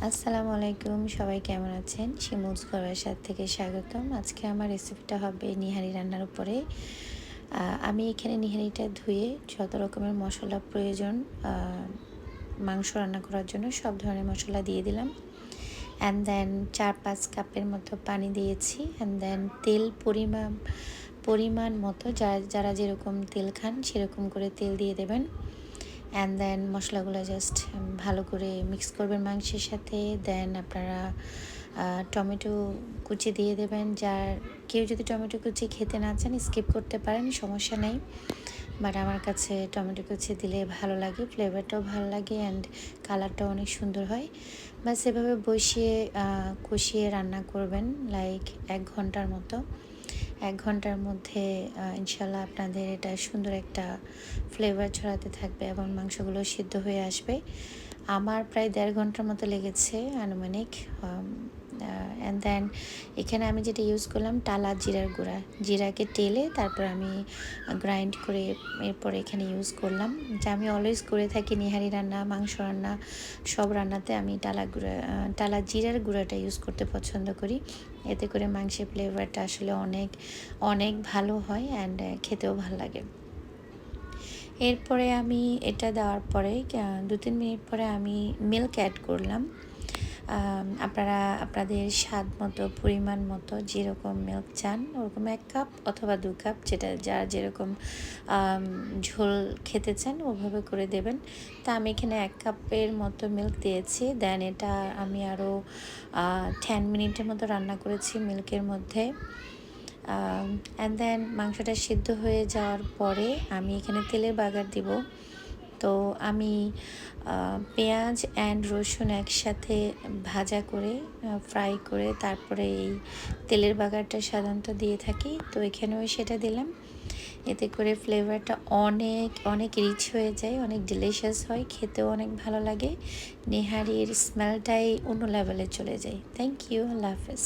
আসসালামু আলাইকুম, সবাই কেমন আছেন? শিমুলস ঘরোয়া স্বাদ থেকে স্বাগতম। আজকে আমার রেসিপিটা হবে নিহারি রান্নার উপরে। আমি এখানে নিহারিটা ধুয়ে যত রকমের মশলা প্রয়োজন মাংস রান্না করার জন্য সব ধরনের মশলা দিয়ে দিলাম। অ্যান্ড দেন 4-5 কাপের মতো পানি দিয়েছি। অ্যান্ড দেন তেল পরিমাণ মতো যারা যেরকম তেল খান সেরকম করে তেল দিয়ে দেবেন। অ্যান্ড দেন মশলাগুলো জাস্ট ভালো করে মিক্স করবেন মাংসের সাথে। দেন আপনারা টমেটো কুচি দিয়ে দেবেন। কেউ যদি টমেটো কুচি খেতে না চান স্কিপ করতে পারেন, সমস্যা নেই। বাট আমার কাছে টমেটো কুচি দিলে ভালো লাগে, ফ্লেভারটাও ভালো লাগে অ্যান্ড কালারটাও অনেক সুন্দর হয়। বাস এভাবে কষিয়ে রান্না করবেন লাইক 1 ঘন্টার মতো। 1 ঘন্টার মধ্যে ইনশাল্লাহ আপনাদের এটা সুন্দর একটা ফ্লেভার ছড়াতে থাকবে এবং মাংসগুলো সিদ্ধ হয়ে আসবে। আমার প্রায় 1.5 ঘন্টার মতো লেগেছে আনুমানিক। অ্যান্ড দেন এখানে আমি যেটা ইউজ করলাম টালা জিরার গুঁড়া, জিরাকে টেলে তারপর আমি গ্রাইন্ড করে এরপর এখানে ইউজ করলাম। যা আমি অলওয়েজ করে থাকি নিহারি রান্না, মাংস রান্না, সব রান্নাতে আমি টালা জিরার গুঁড়াটা ইউজ করতে পছন্দ করি। এতে করে মাংসের ফ্লেভারটা আসলে অনেক অনেক ভালো হয় অ্যান্ড খেতেও ভালো লাগে। এরপরে আমি এটা দেওয়ার পরে 2-3 মিনিট পরে আমি মিল্ক অ্যাড করলাম। আপনারা আপনাদের স্বাদ মতো পরিমাণ মতো যেরকম মিল্ক চান ওরকম 1 কাপ অথবা 2 কাপ, যার যেরকম ঝোল খেতে চান ওভাবে করে দেবেন। তা আমি এখানে 1 কাপের মতো মিল্ক দিয়েছি। দেন এটা আমি আরও 10 মিনিটের মতো রান্না করেছি মিল্কের মধ্যে। অ্যান্ড দেন মাংসটা সিদ্ধ হয়ে যাওয়ার পরে আমি এখানে তেলের বাগার দিব। তো আমি পেঁয়াজ অ্যান্ড রসুন একসাথে ভাজা করে ফ্রাই করে তারপরে এই তেলের বাগারটা সাধারণত দিয়ে থাকি, তো এখানেও সেটা দিলাম। এতে করে ফ্লেভারটা অনেক অনেক রিচ হয়ে যায়, অনেক ডিলিশিয়াস হয়, খেতেও অনেক ভালো লাগে। নেহারির স্মেলটাই অন্য লেভেলে চলে যায়। থ্যাংক ইউ, আল্লাহ হাফেজ।